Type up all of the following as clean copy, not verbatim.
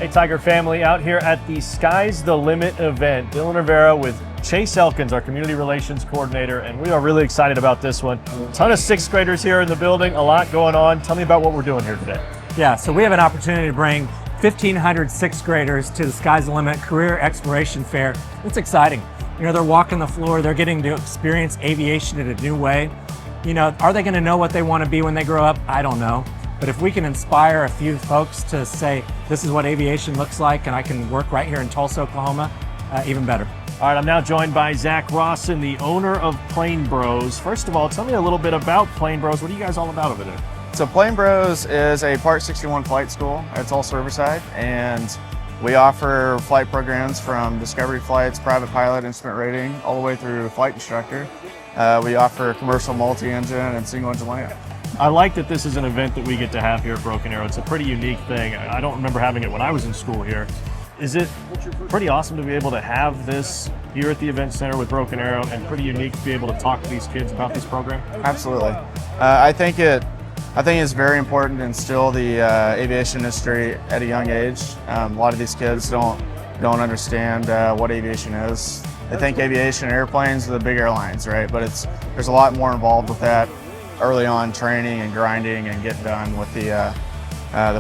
Hey Tiger family, out here at the Sky's the Limit event. Dylan Rivera with Chase Elkins, our community relations coordinator, and we are really excited about this one. A ton of sixth graders here in the building, a lot going on. Tell me about what we're doing here today. Yeah, so we have an opportunity to bring 1,500 sixth graders to the Sky's the Limit Career Exploration Fair. It's exciting. You know, they're walking the floor, they're getting to experience aviation in a new way. You know, are they gonna know what they wanna be when they grow up? I don't know. But if we can inspire a few folks to say, this is what aviation looks like and I can work right here in Tulsa, Oklahoma, even better. All right, I'm now joined by Zach Rawson, the owner of Plane Bros. First of all, tell me a little bit about Plane Bros. What are you guys all about over there? So Plane Bros is a Part 61 flight school at Tulsa Riverside, and we offer flight programs from discovery flights, private pilot, instrument rating, all the way through flight instructor. We offer commercial multi-engine and single-engine layup. I like that this is an event that we get to have here at Broken Arrow. It's a pretty unique thing. I don't remember having it when I was in school here. Is it pretty awesome to be able to have this here at the event center with Broken Arrow, and pretty unique to be able to talk to these kids about this program? Absolutely. I think it's very important to instill the aviation industry at a young age. A lot of these kids don't understand what aviation is. They think aviation airplanes are the big airlines, right? But there's a lot more involved with that early on, training and grinding and get done with the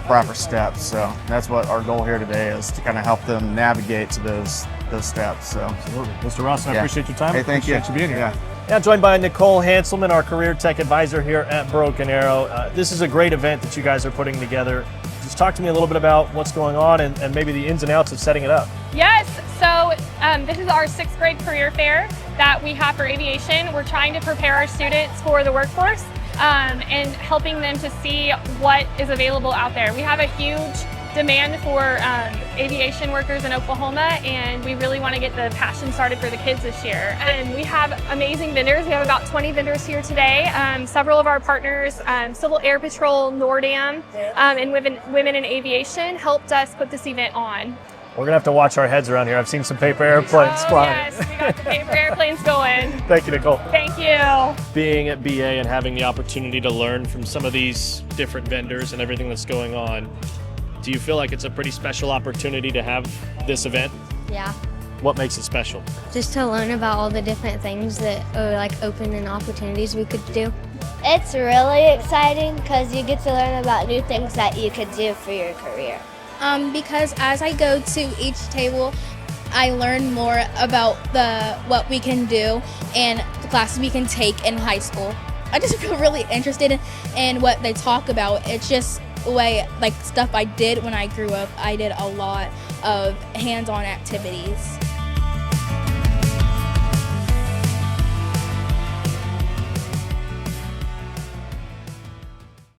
proper steps. So that's what our goal here today is, to kind of help them navigate to those steps. So, absolutely. Mr. Rawson, I appreciate your time. Hey, thank you. Appreciate you being here. Now joined by Nicole Hanselman, our career tech advisor here at Broken Arrow. This is a great event that you guys are putting together. Just talk to me a little bit about what's going on and maybe the ins and outs of setting it up. Yes, so this is our sixth grade career fair that we have for aviation. We're trying to prepare our students for the workforce and helping them to see what is available out there. We have a huge demand for aviation workers in Oklahoma, and we really want to get the passion started for the kids this year. And we have amazing vendors. We have about 20 vendors here today. Several of our partners, Civil Air Patrol, NORDAM, and Women in Aviation helped us put this event on. We're gonna have to watch our heads around here. I've seen some paper airplanes flying. Yes, we got the paper airplanes going. Thank you, Nicole. Thank you. Being at BA and having the opportunity to learn from some of these different vendors and everything that's going on, do you feel like it's a pretty special opportunity to have this event? Yeah. What makes it special? Just to learn about all the different things that are like open and opportunities we could do. It's really exciting because you get to learn about new things that you could do for your career. Because as I go to each table, I learn more about what we can do and the classes we can take in high school. I just feel really interested in what they talk about. It's just the way, like, stuff I did when I grew up. I did a lot of hands-on activities.